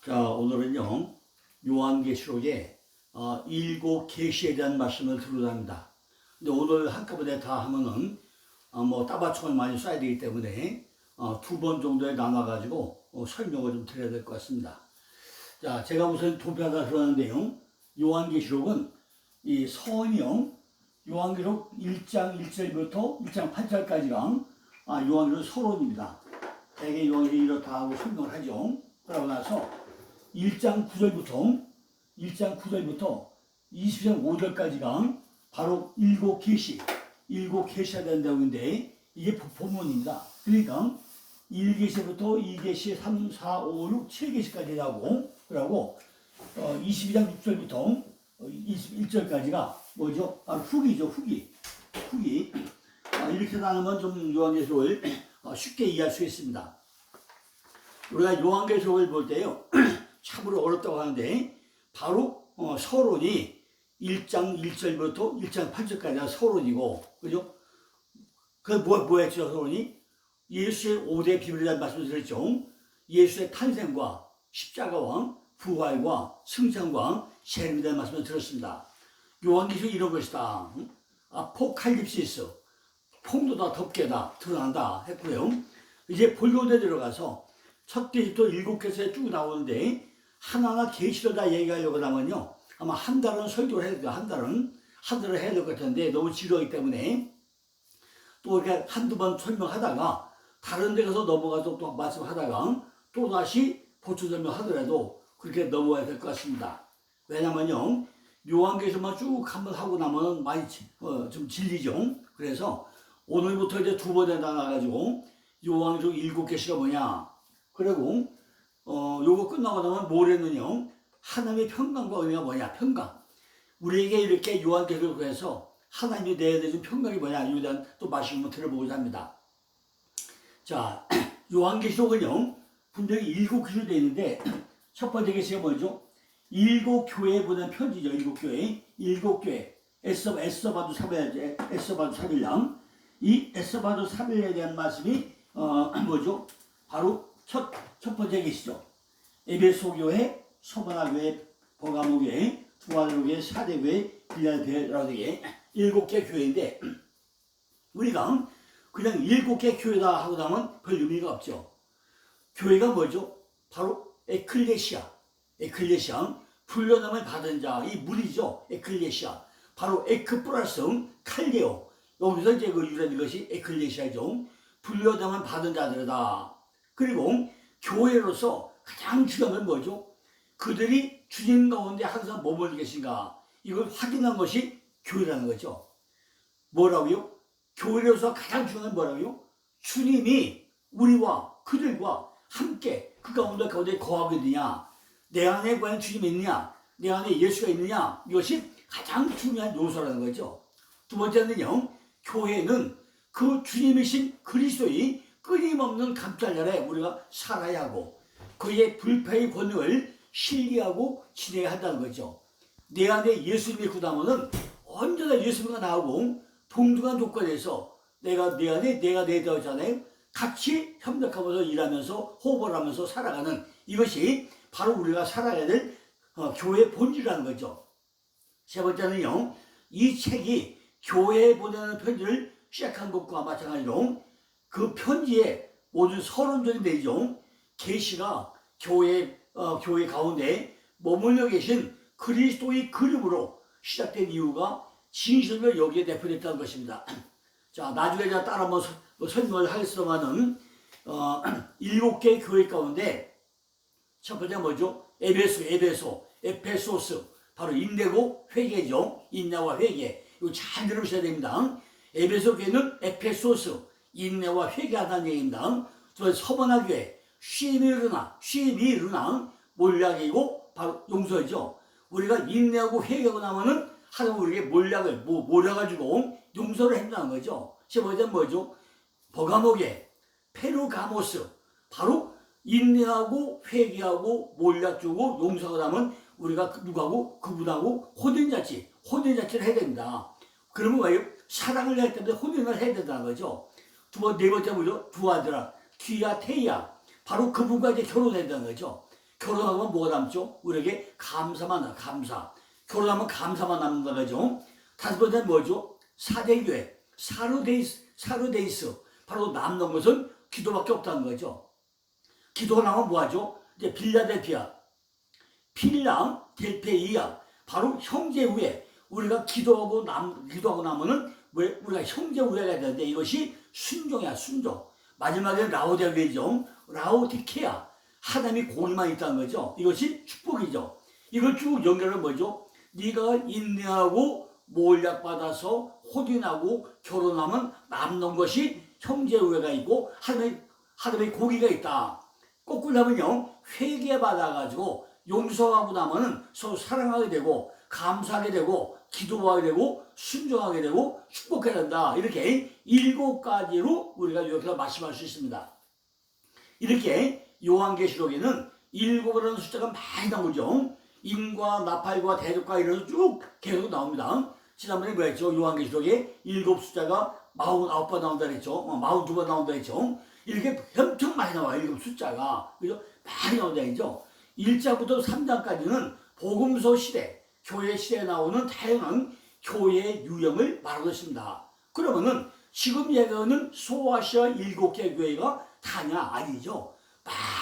자, 오늘은요, 요한계시록의 일곱 계시에 대한 말씀을 드리려 합니다. 근데 오늘 한꺼번에 다 하면은 뭐 따바총을 많이 쏴야 되기 때문에 두 번 정도에 나눠가지고 설명을 좀 드려야 될 것 같습니다. 자, 제가 우선 도표하다 들었는데요, 요한계시록은 이 서원이요, 요한계시록 1장 1절부터 1장 8절까지가 요한계시록 서론입니다. 대개 요한계시록 이렇다 하고 설명을 하죠. 그러고 나서 1장 9절부터 20장 5절까지가 바로 일곱 계시가 된다고 하는데 이게 본문입니다. 그러니까 1계시부터 2계시, 3, 4, 5, 6, 7계시까지 하고 그러고 22장 6절부터 21절까지가 뭐죠? 후기죠. 후기. 이렇게 나누면 좀 요한계시록을 쉽게 이해할 수 있습니다. 우리가 요한계시록을 볼 때요, 참으로 어렵다고 하는데, 바로 서론이 1장 1절부터 1장 8절까지가 서론이고, 그죠? 뭐였죠, 서론이? 예수의 5대 비밀에 대한 말씀을 드렸죠. 예수의 탄생과 십자가와 부활과 승천과 재림에 대한 말씀을 드렸습니다. 요한계시록이 이런 것이다. 아포칼립시스, 풍도다, 덮개다, 드러난다 했고요. 이제 본론에 들어가서 첫 계시부터 7계시에 쭉 나오는데 하나하나 계시를 다 얘기하려고 하면요, 아마 한 달은 설교를 해야 돼요. 한 달은 해야 될 것 같은데 너무 지루하기 때문에 또 이렇게 한두 번 설명하다가 다른 데 가서 넘어가서 또 말씀하다가 또 다시 보충 설명하더라도 그렇게 넘어가야 될 것 같습니다. 왜냐면요, 요한계시록만 쭉 한번 하고 나면 많이 좀 질리죠. 그래서 오늘부터 이제 두 번에 나눠가지고 요한계시록 7계시가 뭐냐, 그리고 요거 끝나고 나면 모레는요, 하나님의 평강과 은혜가 뭐냐, 평강. 우리에게 이렇게 요한계시록을 해서 하나님이 내어주신 평강이 뭐냐, 이에 대한 또 말씀 한번 들어보고자 합니다. 자, 요한계시록은요, 분명히 7계시로 되어 있는데 첫 번째 계시가 뭐죠? 7교회에 보낸 편지죠. 7교회. 애써봐도 사빌랑. 이 애써봐도 사빌에 대한 말씀이 뭐죠? 바로 첫 번째 계시죠. 에베소 교회, 소바나 교회, 버가모 교회, 두아드로 교회, 사대 교회, 빌라델피아 교회, 7개 교회인데 우리가 그냥 7개 교회다 하고 나면 별 의미가 없죠. 교회가 뭐죠? 바로 에클레시아, 불려남을 받은 자, 이 무리죠. 에클레시아, 바로 에크 플러스 칼레오, 여기서 이제 그 유래된 것이 에클레시아죠. 불려남을 받은 자들이다. 그리고 교회로서 가장 중요한 건 뭐죠? 그들이 주님 가운데 항상 머물러 계신가, 이걸 확인한 것이 교회라는 거죠. 뭐라고요? 교회로서 가장 중요한 건 뭐라고요? 주님이 우리와 그들과 함께 그 가운데 거하고 있느냐, 내 안에 과연 주님이 있느냐, 내 안에 예수가 있느냐, 이것이 가장 중요한 요소라는 거죠. 두 번째는요, 교회는 그 주님이신 그리스도의 끊임없는 감찰 아래 우리가 살아야 하고 그의 불패의 권능을 신뢰하고 지내야 한다는 거죠. 내 안에 예수님이 있다면은 언제나 예수님과 나오고 동등한 조건에서 내가 내 안에 내가 내 되었잖아요. 같이 협력하면서 일하면서 호흡을 하면서 살아가는, 이것이 바로 우리가 살아야 될 교회의 본질이라는 거죠. 세 번째는요, 이 책이 교회에 보내는 편지를 시작한 것과 마찬가지로 그 편지에 모든 서론적인 내용, 계시가 교회 가운데 머물러 계신 그리스도의 그림으로 시작된 이유가 진실을 여기에 대표됐다는 것입니다. 자, 나중에 제가 따라 한번 설명을 하겠습니다만은 7개 교회 가운데 첫 번째 뭐죠? 에베소스, 바로 인내고 회개죠. 인내와 회개, 이거 잘 들으셔야 됩니다. 에베소 교회는 에페소스, 인내와 회개하다는 얘기입니다. 또 서머나 교회, 쉼이 일어나 몰락이고 바로 용서죠. 우리가 인내하고 회개하고 나면은 하나님 우리에게 몰락을 몰아가지고 용서를 해준다는 거죠. 세 번째는 뭐죠? 버가모게, 페루가모스, 바로 인내하고 회개하고 몰락 주고 용서하고 나면 우리가 누구하고 그분하고 혼인잔치를 해야 됩니다. 그러면 왜요? 사랑을 해야 되는데 혼인을 해야 된다는 거죠. 네 번째 뭐죠? 두아드라, 퀴아테이아, 바로 그분과 이제 결혼된다는 거죠. 결혼하면 뭐가 남죠? 우리에게 감사만 나, 감사. 결혼하면 감사만 남는다 그죠? 다섯 번째는 뭐죠? 사대교회, 사르데이스. 바로 남는 것은 기도밖에 없다는 거죠. 기도가 나면 뭐하죠? 이제 빌라델피아, 필라델페이아, 바로 형제우애. 우리가 기도하고 나면은 왜 우리가 형제우애가 되는데 이것이 순종이야, 순종. 마지막에 라오데게죠. 라오디케아. 하나님이 공의만 있다는 거죠. 이것이 축복이죠. 이걸 쭉 연결하면 뭐죠? 네가 인내하고 몰약받아서 혼인하고 결혼하면 남는 것이 형제우애가 있고 하나님의 공의가 있다. 거꾸로 하면요, 회개받아가지고 용서하고 나면은 서로 사랑하게 되고 감사하게 되고 기도하게 되고 순종하게 되고 축복해야 된다. 이렇게 7가지로 우리가 여기서 말씀할 수 있습니다. 이렇게 요한계시록에는 7이라는 숫자가 많이 나오죠. 인과 나팔과 대적과 이런 쭉 계속 나옵니다. 지난번에 뭐였죠? 요한계시록에 7 숫자가 49번 나온다 그랬죠. 42번 나온다 그랬죠. 이렇게 엄청 많이 나와요. 7 숫자가. 그죠? 많이 나온다 그랬죠. 1장부터 3장까지는 복음서 시대, 교회 시대에 나오는 다양한 교회의 유형을 말하고 있습니다. 그러면은 지금 얘기하는 소아시아 7개 교회가 다냐? 아니죠.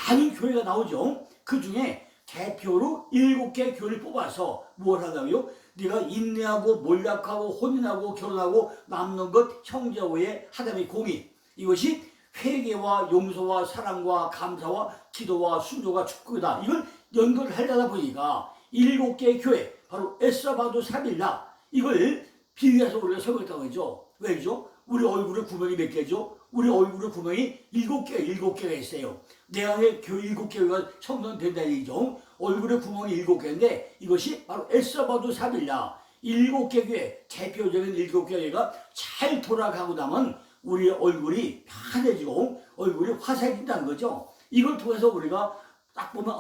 많은 교회가 나오죠. 그 중에 대표로 7개 교회를 뽑아서 뭘 하다고요? 네가 인내하고 몰약하고 혼인하고 결혼하고 남는 것 형제와의 하나님의 공의. 이것이 회개와 용서와 사랑과 감사와 기도와 순종과 축복이다. 이걸 연결하려다 보니까 7개의 교회, 바로 에스라바도 사빌라, 이걸 비교해서 우리가 설명했다고 하죠. 왜죠? 우리 얼굴에 구멍이 몇 개죠? 우리 얼굴에 구멍이 7개가 있어요. 내 안에 교회 7개가 성전된다는 얘기죠. 얼굴에 구멍이 7개인데 이것이 바로 에스라바도 사빌라, 7개 교회, 대표적인 7개 교회가 잘 돌아가고 나면 우리 얼굴이 편해지고 얼굴이 화사해진다는 거죠. 이걸 통해서 우리가 딱 보면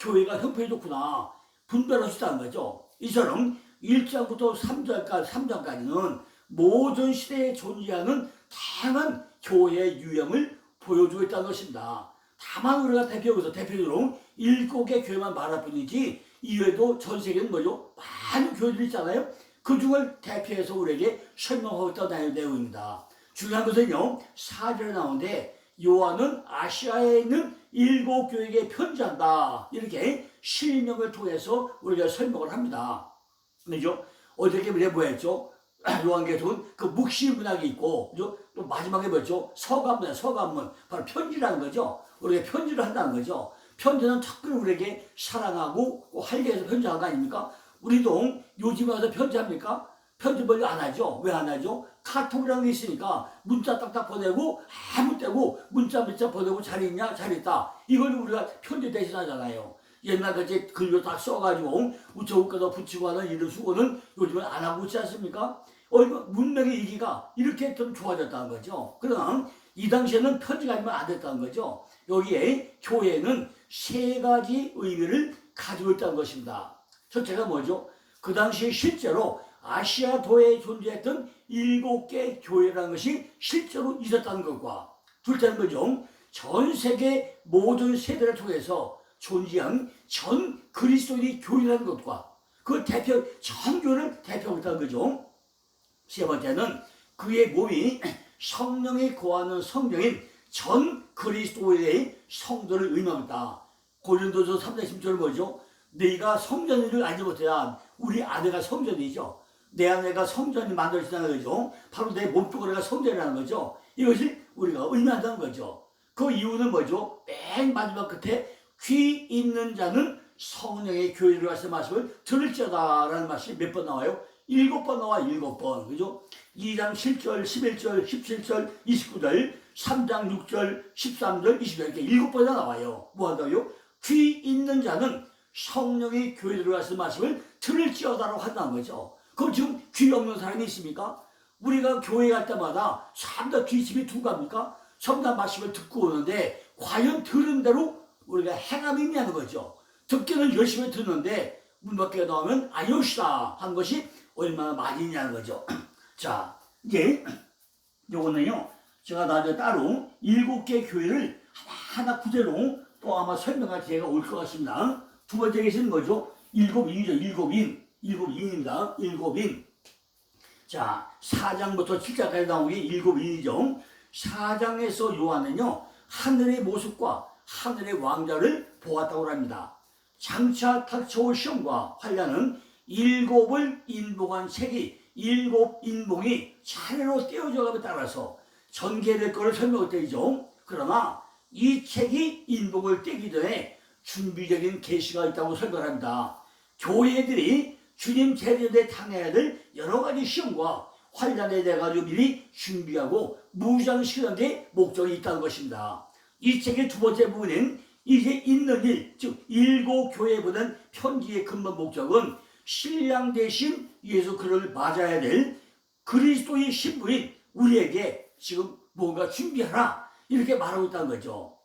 교회가 형편이 좋구나 분별할 수 있다는 거죠. 이처럼 1장부터 3장까지는 모든 시대에 존재하는 다양한 교회의 유형을 보여주고 있다는 것입니다. 다만 우리가 대표적으로 7개 교회만 말할 뿐이지 이외에도 전 세계는 뭐죠? 많은 교회들이 있잖아요. 그 중을 대표해서 우리에게 설명하고 있다는 내용입니다. 중요한 것은요, 4절에 나오는데 요한은 아시아에 있는 7교회에게 편지한다. 이렇게 실명을 통해서 우리가 설명을 합니다. 그죠? 어저께 우리가 뭐였죠? 요한계시록은 그 묵시 문학이 있고, 그죠? 또 마지막에 뭐였죠? 서간문. 바로 편지라는 거죠. 우리가 편지를 한다는 거죠. 편지는 특별히 우리에게 사랑하고 활기해서 편지한 거 아닙니까? 우리도 요즘에 와서 편지합니까? 편지 별로 안 하죠. 왜 안 하죠? 카톡이라는 게 있으니까 문자 딱딱 보내고 아무 때고 문자 보내고 잘 있냐? 잘 있다. 이걸 우리가 편지 대신 하잖아요. 옛날같이 글로 딱 써가지고 우체국가서 붙이고 하는 이런 수고는 요즘은 안 하고 있지 않습니까? 문명의 이기가 이렇게 좀 좋아졌다는 거죠. 그러나 이 당시에는 편지가 아니면 안 됐다는 거죠. 여기에 교회는 3가지 의미를 가지고 있다는 것입니다. 첫째가 뭐죠? 그 당시에 실제로 아시아도에 존재했던 7개 교회라는 것이 실제로 있었다는 것과, 둘째는 뭐죠? 전 세계 모든 세대를 통해서 존재한 전 그리스도인의 교회라는 것과 그 전 교회를 대표하고 있다는 거죠. 세 번째는 그의 몸이 성령이 거하는 성령인 전 그리스도의 성도를 의미하고 있다. 고린도서 3장 10절은 뭐죠? 네가 성전인 줄 알지 못해야. 우리 아내가 성전이죠. 내 아내가 성전이 만들어진다는 거죠. 바로 내 몸뚱아리가 성전이라는 거죠. 이것을 우리가 의미한다는 거죠. 그 이유는 뭐죠? 맨 마지막 끝에 귀 있는 자는 성령의 교회를 와서 말씀을 들을지어다라는 말씀이 몇 번 나와요? 7번 나와, 7번. 그죠? 2장 7절, 11절, 17절, 29절, 3장 6절, 13절, 20절 이렇게 7번이나 나와요. 뭐 한다고요? 귀 있는 자는 성령의 교회를 와서 말씀을 들을지어다라고 한다는 거죠. 그럼 지금 귀 없는 사람이 있습니까? 우리가 교회 갈 때마다 전부 다 귀집이 두고 갑니까? 전부 다 말씀을 듣고 오는데 과연 들은 대로 우리가 행함이 있냐는 거죠. 듣기는 열심히 듣는데 문 밖에 나오면 아요시다 한 것이 얼마나 많이 있냐는 거죠. 자, 이제 요거는요, 제가 나중에 따로 7개 교회를 하나하나 구제로 또 아마 설명할 기회가 올 것 같습니다. 두 번째 계시는 뭐죠? 일곱인이죠. 일곱인입니다. 일곱인. 자, 4장부터 7장까지 나온 게 일곱인이죠. 4장에서 요한은요, 하늘의 모습과 하늘의 왕자를 보았다고 합니다. 장차 닥쳐올 시험과 환난은 일곱을 인봉한 책이 일곱 인봉이 차례로 떼어져감에 따라서 전개될 것을 설명했죠. 그러나 이 책이 인봉을 떼기 전에 준비적인 계시가 있다고 설명합니다. 교회들이 주님 제자들에 당해야 될 여러 가지 시험과 환난에 대해 가지고 미리 준비하고 무장시키는 데 목적이 있다는 것입니다. 이 책의 두 번째 부분은 이제 있는 일, 즉 일곱 교회에 보낸 편지의 근본 목적은 신랑 대신 예수 그를 맞아야 될 그리스도의 신부인 우리에게 지금 뭔가 준비하라 이렇게 말하고 있다는 거죠.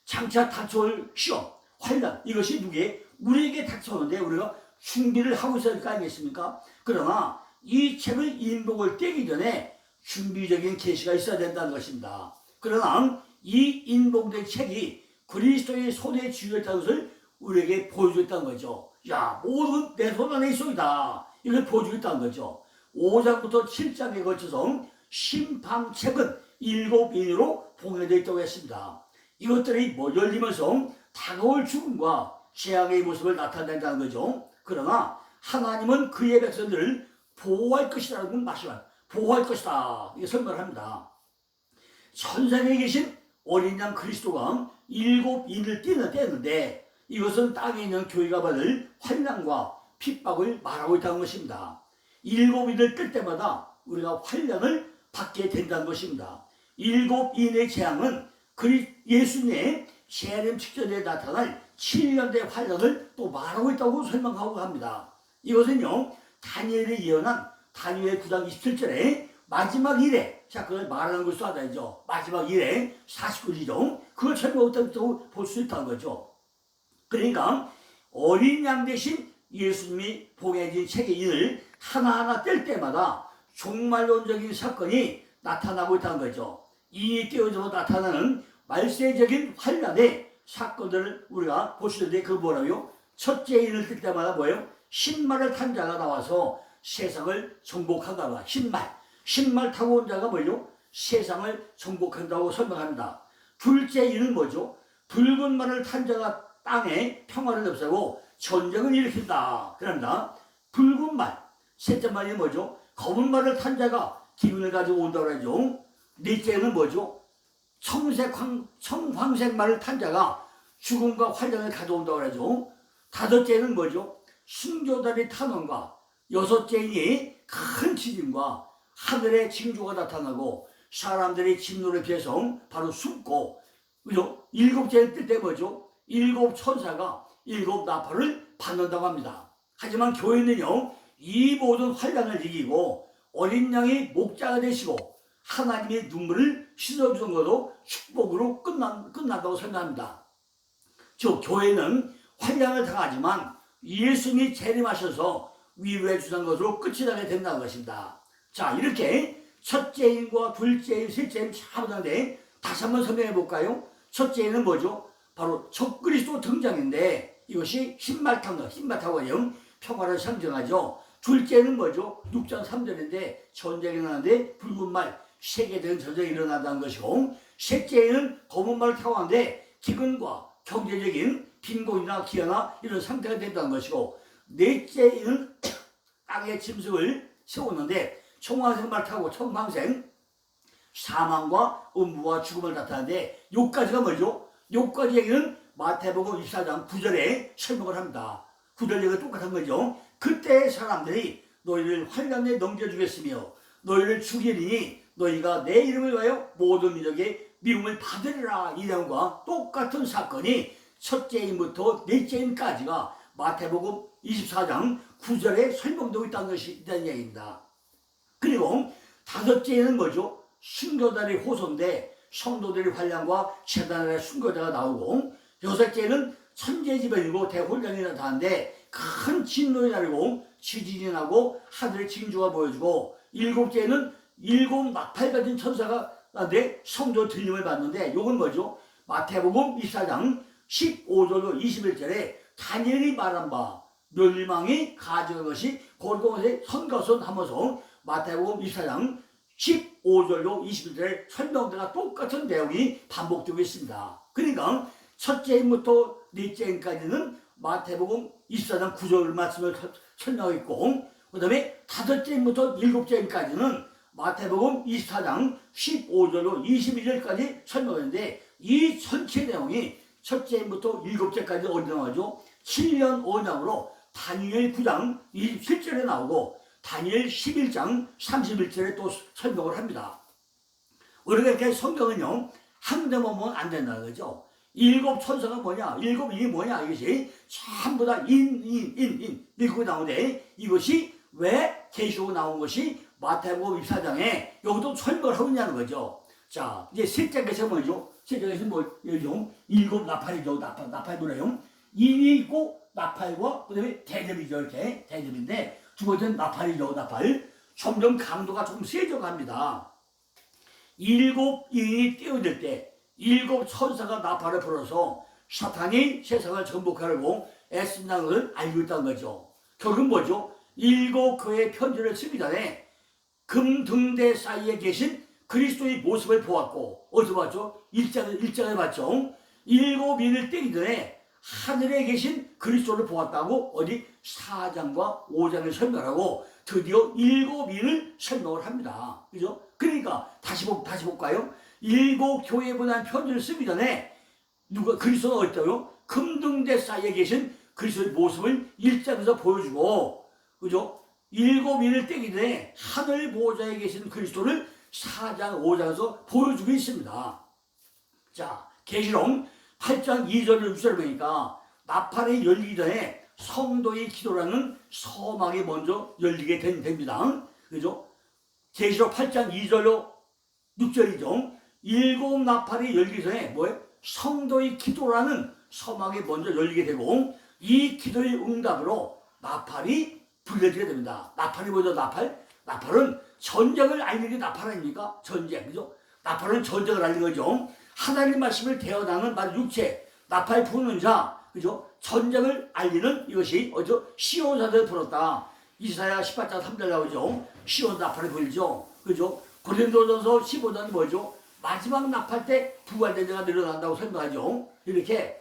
장차 닥쳐올 시험, 환난 이것이 누구에게? 우리에게 닥쳐오는데 우리가 준비를 하고 있어야 할 거 아니겠습니까? 그러나 이 책을 인복을 떼기 전에 준비적인 계시가 있어야 된다는 것입니다. 그러나 이 인복된 책이 그리스도의 손에 쥐어있다는 것을 우리에게 보여주겠다는 거죠. 야, 모든 내 손 안에 있소이다. 이걸 보여주겠다는 거죠. 5장부터 7장에 걸쳐서 심판책은 일곱 인으로 봉해되어 있다고 했습니다. 이것들이 열리면서 다가올 죽음과 재앙의 모습을 나타낸다는 거죠. 그러나 하나님은 그의 백성들을 보호할 것이라는 말씀을 보호할 것이다. 이게 설명을 합니다. 천상에 계신 어린 양 그리스도가 일곱 인을 떼는데 이것은 땅에 있는 교회가 받을 환난과 핍박을 말하고 있다는 것입니다. 일곱 인을 뜰 때마다 우리가 환난을 받게 된다는 것입니다. 일곱 인의 재앙은 예수님의 재림 직전에 나타날 7년대 환난을 또 말하고 있다고 설명하고 합니다. 이것은요, 다니엘이 예언한 다니엘 9장 27절에 마지막 일에, 자, 그걸 말하는 것도 알아야죠. 마지막 일에 49지죠. 그걸 설명했다고 볼 수 있다는 거죠. 그러니까 어린 양 대신 예수님이 봉해진 책의 인을 하나하나 뗄 때마다 종말론적인 사건이 나타나고 있다는 거죠. 인이 떼어져서 나타나는 말세적인 환난의 사건들을 우리가 볼 수 있는데 그 뭐라고요? 첫째 인을 뜰 때마다 뭐예요? 신말을 탄 자가 나와서 세상을 정복한다고. 신말 타고 온 자가 뭐죠? 세상을 정복한다고 설명합니다. 둘째 인은 뭐죠? 붉은 말을 탄 자가 땅에 평화를 없애고 전쟁을 일으킨다. 그럽니다. 붉은 말. 셋째 말이 뭐죠? 검은 말을 탄 자가 기운을 가지고 온다고 하죠. 넷째는 뭐죠? 청황색 말을 탄 자가 죽음과 환란을 가져온다고 하죠. 다섯째는 뭐죠? 순교자의 탄원과 여섯째니 큰 지진과 하늘의 징조가 나타나고 사람들이 진노를 피해서 바로 숨고, 그죠? 일곱째는 뜰 때 뭐죠? 일곱 천사가 일곱 나팔을 받는다고 합니다. 하지만 교회는요, 이 모든 환란을 이기고 어린 양이 목자가 되시고 하나님의 눈물을 씻어주는 것도 축복으로 끝난다고 생각합니다. 즉 교회는 환란을 당하지만 예수님이 재림하셔서 위로해 주신 것으로 끝이 나게 된다는 것입니다. 자, 이렇게 첫째 인과 둘째 인, 셋째 인 차분한데 다시 한번 설명해 볼까요? 첫째 인은 뭐죠? 바로 적그리스도 등장인데 이것이 흰말 타고 평화를 상징하죠. 둘째는 뭐죠? 6장 3절인데 전쟁이 나는데 붉은 말, 세계적인 전쟁이 일어난다는 것이고, 셋째는 검은 말을 타고 하는데 기근과 경제적인 빈곤이나 기아나 이런 상태가 된다는 것이고, 넷째는 땅에 짐승을 세우는데 청황색 말 타고 청황색 사망과 음부와 죽음을 나타내는데 요까지가 뭐죠? 요까지 얘기는 마태복음 24장 9절에 설명을 합니다. 9절 얘기가 똑같은 거죠. 그때 사람들이 너희를 환난에 넘겨주겠으며 너희를 죽이리니 너희가 내 이름을 위하여 모든 민족의 미움을 받으리라. 이 내용과 똑같은 사건이 첫째인부터 넷째인까지가 마태복음 24장 9절에 설명되고 있다는 얘기입니다. 그리고 다섯째는 뭐죠? 순교자의 호소인데 성도들의 환난과 재단의 순교자가 나오고, 여섯째는 천재지변이고 대혼란이 나타나는데 큰 진노의 날이고 지진이 나고 하늘의 징조가 보여주고, 일곱째는 일곱 나팔 가진 천사가 나한테 성도 들림을 받는데 이건 뭐죠? 마태복음 24장 15절로 21절에 다니엘이 말한 바 멸망이 가져간 것이 골고앗의 선거선 하면서 마태복음 24장 15절로 21절에 설명대가 똑같은 내용이 반복되고 있습니다. 그러니까 첫째 인부터 넷째 인까지는 마태복음 24장 9절 말씀을 설명하고 있고, 그 다음에 다섯째 인부터 일곱째 인까지는 마태복음 24장 15절로 22절까지 설명했는데, 이 전체 내용이 첫째 인부터 일곱째까지 어디 나오죠? 7년 5장으로 다니엘 9장 27절에 나오고 다니엘 11장 31절에 또 설명을 합니다. 우리가 이렇게 성경은요, 한 군데만 보면 안 된다는 거죠. 일곱 천사가 뭐냐, 일곱 인이 뭐냐, 이것이 전부 다 일곱이 나오는데, 이것이 왜 계시록 나온 것이 마태복음 24장에 여기도 설명을 하고 있냐는 거죠. 자, 이제 셋째 것이 뭐죠? 셋째 것이 뭐죠? 일곱 나팔이죠. 나팔 노래요. 인이 있고 나팔과 그 다음에 대접이죠. 이렇게 대접인데, 두 번째는 나팔이죠. 나팔. 점점 강도가 조금 세져 갑니다. 일곱 인이 뛰어들 때 일곱 천사가 나팔을 불어서 사탄이 세상을 정복하려고 애쓴다는 것을 알고 있다는 거죠. 결국은 뭐죠? 일곱 교회의 편지를 쓰기 전에 금등대 사이에 계신 그리스도의 모습을 보았고, 어디서 봤죠? 일장을 봤죠. 일곱 인을 떼기 전에 하늘에 계신 그리스도를 보았다고 어디 4장과 5장을 설명하고 드디어 일곱 인을 설명을 합니다. 그죠? 그러니까 다시 볼까요? 일곱 교회에 보낸 편지를 쓰기 전에 그리스도가 어디다요? 금등대 사이에 계신 그리스도의 모습을 1장에서 보여주고, 그죠? 일곱 인을 떼기 전에 하늘 보좌에 계신 그리스도를 4장, 5장에서 보여주고 있습니다. 자, 계시록 8장 2절을 6절을 보니까 나팔이 열리기 전에 성도의 기도라는 서막이 먼저 열리게 됩니다. 그죠? 계시록 8장 2절로 6절이죠. 일곱 나팔이 열리기 전에 뭐예요? 성도의 기도라는 서막이 먼저 열리게 되고, 이 기도의 응답으로 나팔이 불려지게 됩니다. 나팔이 뭐죠? 나팔은 전쟁을 알리는 게 나팔 아닙니까? 전쟁, 그죠? 나팔은 전쟁을 알리는 거죠. 하나님 말씀을 대언하는 말 육체, 나팔 부는 자, 그죠? 전쟁을 알리는 이것이 어디서 시온사대를 불었다. 이사야 18장 3절 나오죠. 시온 나팔을 불죠. 그죠? 고린도전서 15장이 뭐죠? 마지막 나팔 때 부활된 자가 늘어난다고 설명하죠. 이렇게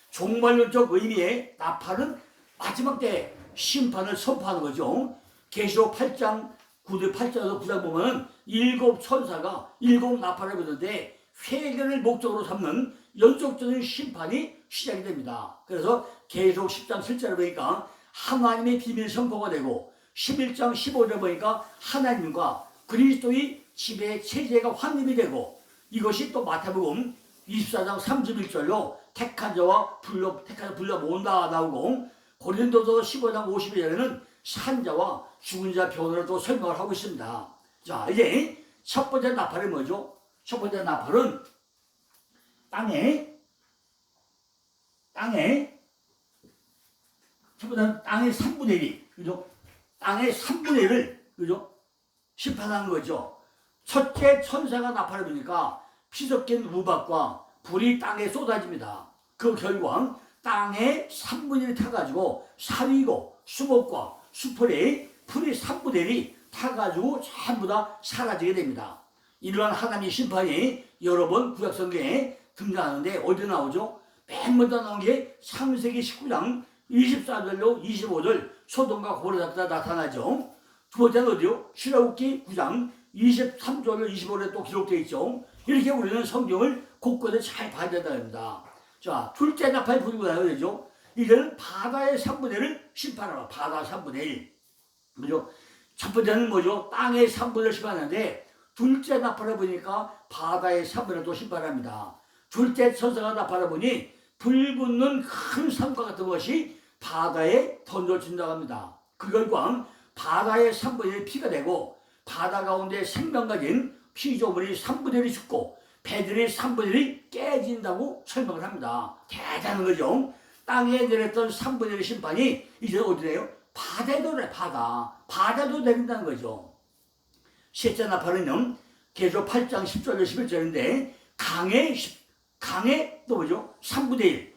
종말론적 의미의 나팔은 마지막 때 심판을 선포하는 거죠. 계시록 8장 8장에서 9장 보면 일곱 천사가 일곱 나팔을 부는데 회개를 목적으로 삼는 연속적인 심판이 시작이 됩니다. 그래서 계속 10장 7절을 보니까 하나님의 비밀 선포가 되고, 11장 15절 보니까 하나님과 그리스도의 지배 체제가 확립이 되고, 이것이 또 마태복음 24장 31절로 택한 자와 불러 모은다 나오고, 고린도서 15장 52절에는 산자와 죽은 자 변호를 또 설명을 하고 있습니다. 자, 이제 첫 번째 나팔이 뭐죠? 첫 번째 나팔은 첫 번째는 땅의 3분의 1, 그죠? 땅의 3분의 1을, 그죠? 심판하는 거죠. 첫째 천사가 나팔을 부니까 피 섞인 우박과 불이 땅에 쏟아집니다. 그 결과 땅의 3분의 1이 타가지고 사위고 수목과 수풀이 풀이 3분의 1이 타가지고 전부 다 사라지게 됩니다. 이러한 하나님의 심판이 여러 번 구약성경에 등장하는데 어디 나오죠? 맨 먼저 나온 게 창세기 19장 24절로 25절 소돔과 고모라가 나타나죠. 두 번째는 어디요? 출애굽기 9장 23절로 25절에 또 기록되어 있죠. 이렇게 우리는 성경을 곳곳에 잘 봐야 된다. 자, 둘째 나팔 부리고 나요, 그죠? 이제는 바다의 3분의 1을 심판하라. 바다 3분의 1. 그죠? 첫 번째는 뭐죠? 땅의 3분의 1을 심판하는데, 둘째 나팔을 보니까 바다의 3분의 1도 심판합니다. 둘째 천사가 나팔을 보니 불 붙는 큰 산과 같은 것이 바다에 던져진다고 합니다. 그 결과 바다의 3분의 1이 피가 되고, 바다 가운데 생명 가진 피조물이 3분의 1이 죽고 배들이 3분의 1이 깨진다고 설명을 합니다. 대단한 거죠. 땅에 내렸던 3분의 1의 심판이 이제 어디래요? 바다에도 그래. 바다도 내린다는 거죠. 셋째 나팔은요, 계속 8장 10절로 11절인데 강의 또 뭐죠? 3분의 1.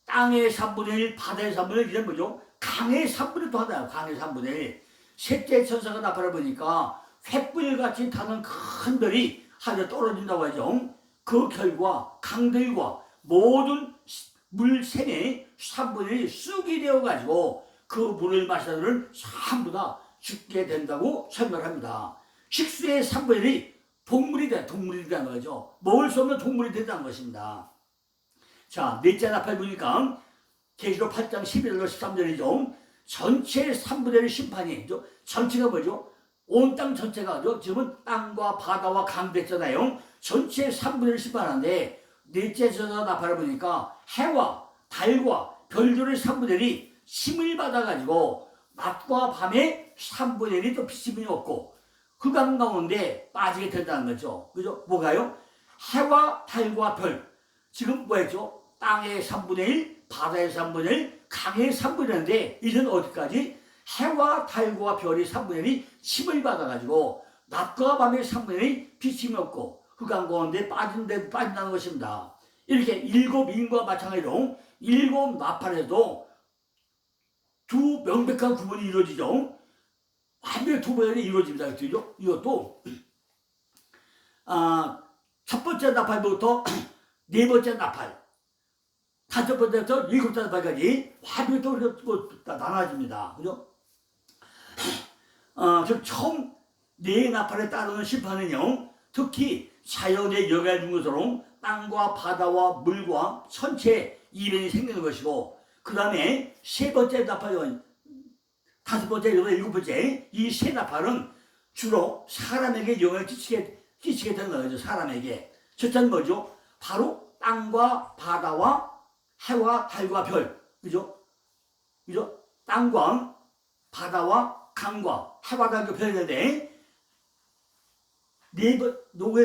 땅의 3분의 1, 바다의 3분의 1, 이런 뭐죠? 강의 3분의 1도 하나요. 강의 3분의 1. 셋째 천사가 나팔을 보니까 횃불같이 타는 큰 별이 하늘에 떨어진다고 하죠. 그 결과 강들과 모든 물샘의 3분의 1이 쑥이 되어가지고 그 물을 마시는 전부 다 죽게 된다고 설명합니다. 식수의 3분의 1이 동물이 된다는 거죠. 먹을 수 없는 동물이 된다는 것입니다. 자, 넷째 나팔 보니까 계시록 8장 11절 13절이죠. 전체 3분의 1 심판이 전체가 뭐죠? 온 땅 전체가 지금은 땅과 바다와 강 됐잖아요. 전체 3분의 1 심판하는데 넷째 천사 나팔을 보니까 해와 달과 별들의 3분의 1이 힘을 받아가지고 낮과 밤에 3분의 1이 또 비침이 없고 흑암 가운데 빠지게 된다는 거죠. 그죠? 뭐가요? 해와 달과 별. 지금 뭐였죠? 땅의 3분의 1, 바다의 3분의 1, 강의 3분의 1인데 이제는 어디까지? 해와 달과 별이 3분의 1이 힘을 받아가지고 낮과 밤의 3분의 1이 비침이 없고 흑암 가운데 빠진다는 것입니다. 이렇게 일곱 인과 마찬가지로 일곱 나팔에도 두 명백한 구분이 이루어지죠. 완벽히 두 번이 이루어집니다. 그죠? 이것도 첫 번째 나팔부터 네 번째 나팔, 다섯 번째부터 일곱 번째 나팔까지 완벽히 또 나눠집니다. 그죠? 처음 네 나팔에 따르는 심판은요, 특히 자연에 영향을 준 것으로 땅과 바다와 물과 천체 이변이 생기는 것이고, 그 다음에 세 번째 나팔은 다섯 번째, 일곱 번째 이 세 나팔은 주로 사람에게 영향을 끼치게 되는 거죠. 사람에게. 첫째는 뭐죠? 바로 땅과 바다와 해와 달과 별. 그죠? 그죠? 땅과 바다와 강과 해와 달과 별인데 왜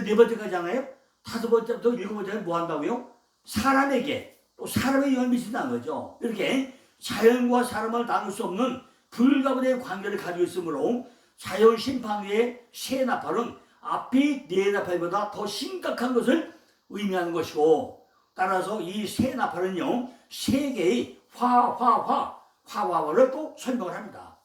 네 번째까지 하나요? 다섯 번째부터 일곱 번째는 뭐 한다고요? 사람에게 또 사람의 영향을 미친다는 거죠. 이렇게 자연과 사람을 나눌 수 없는 불가분의 관계를 가지고 있으므로 자연 심판 위에 세 나팔은 앞이 네 나팔보다 더 심각한 것을 의미하는 것이고, 따라서 이 세 나팔은요, 세 개의 화화를 또 설명을 합니다.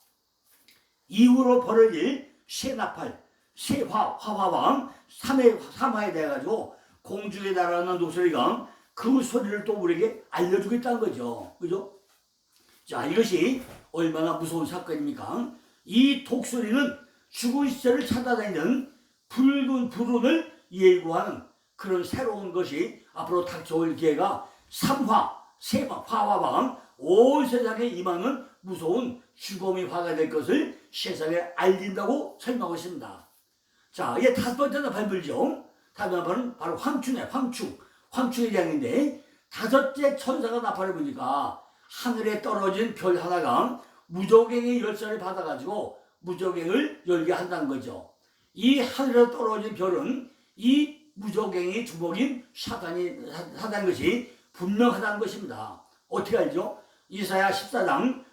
이후로 벌어질 세 나팔, 세 화화와 삼화에 대해 가지고 공중에 날아가는 독소리가 그 소리를 또 우리에게 알려주겠다는 거죠. 그죠? 자, 이것이 얼마나 무서운 사건입니까? 이 독소리는 죽은 시체를 찾아다니는 붉은 불운을 예고하는 그런 새로운 것이 앞으로 닥쳐올 기회가 화화와 온 세상에 임하는 무서운 죽음의 화가 될 것을 세상에 알린다고 설명하고 있습니다. 자, 이게 다섯 번째 나팔 불죠. 다섯 번째 나팔은 바로 황충의 장인데, 다섯째 천사가 나팔을 부니까 하늘에 떨어진 별 하나가 무저갱의 열쇠를 받아가지고 무저갱을 열게 한다는 거죠. 이 하늘에 떨어진 별은 이 무저갱의 주먹인 사단인 것이 분명하다는 것입니다. 어떻게 알죠? 이사야 14장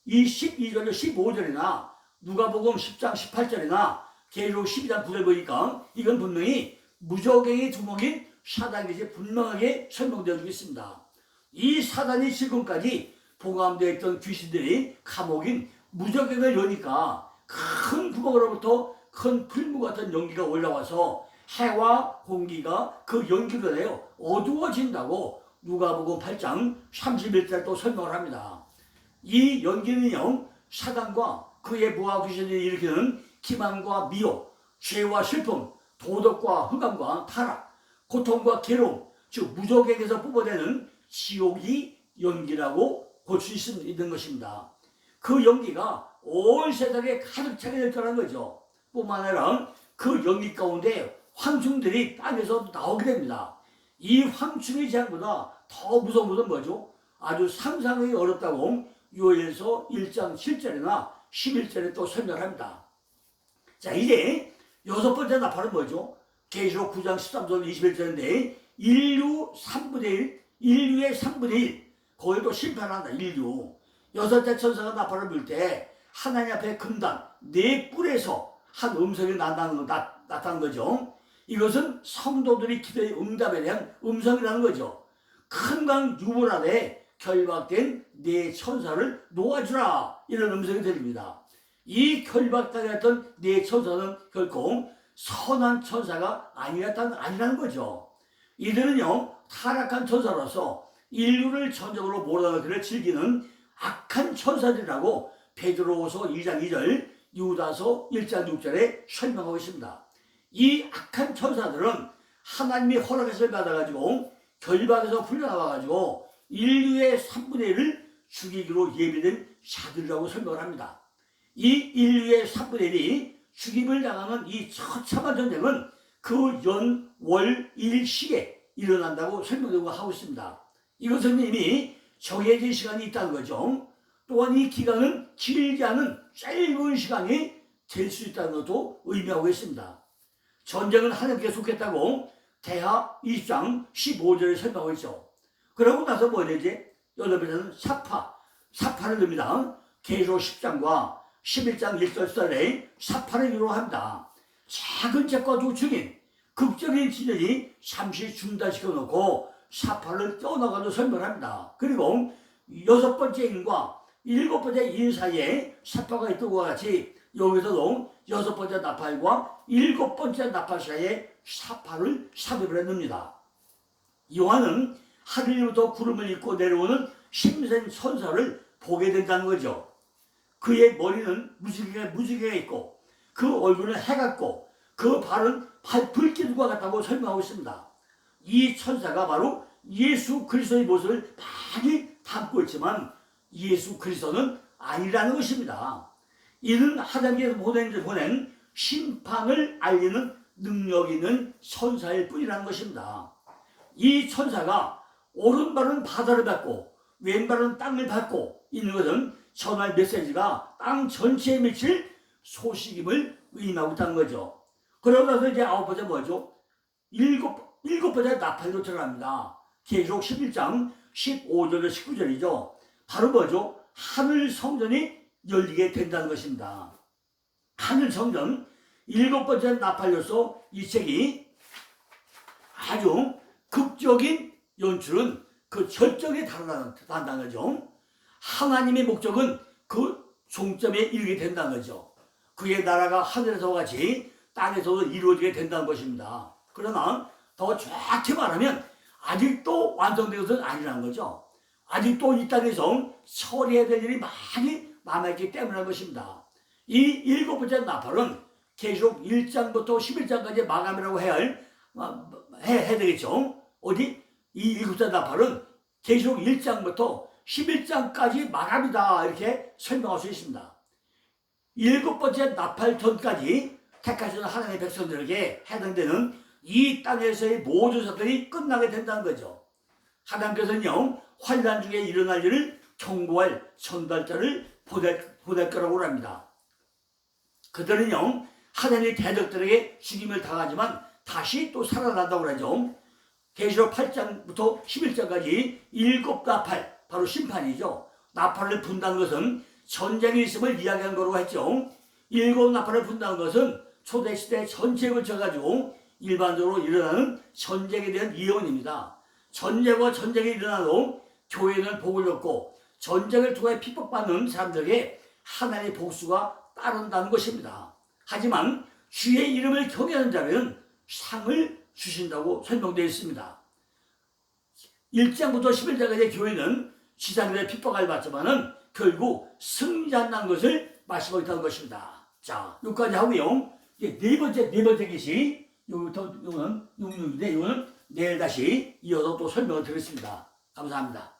12절 15절이나 누가복음 10장 18절이나 계시록 12장 9절 보니까 이건 분명히 무저갱의 주먹인 사단인 것이 분명하게 설명되어 있습니다. 이 사단이 지금까지 봉함되어 있던 귀신들이 감옥인 무저갱을 여니까 큰 구멍으로부터 큰 풀무 같은 연기가 올라와서 해와 공기가 그 연기로 인하여 어두워진다고 누가복음 8장 31절 또 설명을 합니다. 이 연기는요, 사단과 그의 부하 귀신들이 일으키는 기만과 미혹, 죄와 슬픔, 도덕과 흑암과 타락, 고통과 괴로움, 즉 무저갱에서 뽑아내는 지옥이 연기라고 볼 수 있는 것입니다. 그 연기가 온 세상에 가득 차게 될 거라는 거죠. 뿐만 아니라 그 연기 가운데 황충들이 땅에서 나오게 됩니다. 이 황충의 재앙보다 더 무서운 것은 뭐죠? 아주 상상하기 어렵다고 요엘서 1장 7절이나 11절에 또 설명합니다. 자, 이제 여섯 번째 나팔은 뭐죠? 계시록 9장 13절 21절인데 인류의 3분의 1, 거기도 심판한다. 인류. 여섯째 천사가 나팔을 불 때 하나님 앞에 금단 네 뿔에서 한 음성이 나타나는 거죠. 이것은 성도들이 기도의 응답에 대한 음성이라는 거죠. 큰 강 유브라데에 결박된 네 천사를 놓아주라, 이런 음성이 들립니다. 이 결박당했던 네 천사는 결코 선한 천사가 아니라는 거죠. 이들은요, 타락한 천사로서 인류를 전적으로 몰아넣기를 즐기는 악한 천사들이라고 베드로후서 2장 2절, 유다서 1장 6절에 설명하고 있습니다. 이 악한 천사들은 하나님이 허락을 받아가지고 결박에서 풀려나와가지고 인류의 3분의 1을 죽이기로 예비된 자들이라고 설명을 합니다. 이 인류의 3분의 1이 죽임을 당하는 이 처참한 전쟁은 그 연, 월, 일시에 일어난다고 설명되고 하고 있습니다. 이것은 이미 정해진 시간이 있다는 거죠. 또한 이 기간은 길지 않은 짧은 시간이 될 수 있다는 것도 의미하고 있습니다. 전쟁은 하나님께 속했다고 대하 20장 15절에 설명하고 있죠. 그러고 나서 뭐 되지? 여덟번째는 사파를 듭니다. 계시록 10장과 11장 1절에 사파를 이루어합니다. 작은 책과 조축인 극적인 진전이 잠시 중단시켜 놓고 사파를 떠나가도 설명합니다. 그리고 6번째 인과 7번째 인 사이에 사파가 있던 것과 같이 여기서도 6번째 나팔과 7번째 나팔 사이에 사파를 삽입을 해놓습니다. 요한은 하늘로부터 구름을 입고 내려오는 힘센 천사를 보게 된다는 거죠. 그의 머리는 무지개가 있고 그 얼굴은 해 같고 그 발은 불기둥과 같다고 설명하고 있습니다. 이 천사가 바로 예수 그리스도의 모습을 많이 담고 있지만 예수 그리스도는 아니라는 것입니다. 이는 하나님께서 보낸 심판을 알리는 능력 있는 천사일 뿐이라는 것입니다. 이 천사가 오른발은 바다를 밟고 왼발은 땅을 밟고 있는 것은 전할 메시지가 땅 전체에 미칠 소식임을 의미하고 있다는 거죠. 그러고 나서 이제 9번째 뭐죠? 일곱 번째 나팔로 들어갑니다. 계시록 11장 15절에서 19절이죠. 바로 뭐죠? 하늘 성전이 열리게 된다는 것입니다. 하늘 성전 7번째 나팔로서 이 책이 아주 극적인 연출은 그 절정에 달한다는 거죠. 하나님의 목적은 그 종점에 이르게 된다는 거죠. 그의 나라가 하늘에서와 같이 땅에서도 이루어지게 된다는 것입니다. 그러나 더 정확히 말하면 아직도 완성된 것은 아니라는 거죠. 아직도 이 땅에서 처리해야 될 일이 많이 남아있기 때문인 것입니다. 이 7번째 나팔은 계시록 1장부터 11장까지 마감이라고 해야 되겠죠. 어디? 이 7번째 나팔은 계시록 1장부터 11장까지 마감이다, 이렇게 설명할 수 있습니다. 7번째 나팔 전까지 택하시는 하나님의 백성들에게 해당되는 이 땅에서의 모든 사건이 끝나게 된다는 거죠. 하나님께서는요, 환난 중에 일어날 일을 경고할 전달자를 보낼 거라고 합니다. 그들은요, 하나님의 대적들에게 죽임을 당하지만 다시 또 살아난다고 하죠. 계시록 8장부터 11장까지 7나팔, 바로 심판이죠. 나팔을 분다는 것은 전쟁이 있음을 이야기한 거라고 했죠. 7나팔을 분다는 것은 초대시대 전체에 걸쳐가지고 일반적으로 일어나는 전쟁에 대한 예언입니다. 전쟁이 일어나도 교회는 복을 얻고 전쟁을 통해 핍박받는 사람들에게 하나님의 복수가 따른다는 것입니다. 하지만 주의 이름을 경외하는 자는 상을 주신다고 설명되어 있습니다. 1장부터 11장까지의 교회는 지상들의 핍박을 받지만은 결국 승리한다는 것을 말씀하고 있다는 것입니다. 자, 여기까지 하고요. 이제 네 번째 계시, 요거는 66인데, 이거는 내일 다시 이어서 또 설명을 드리겠습니다. 감사합니다.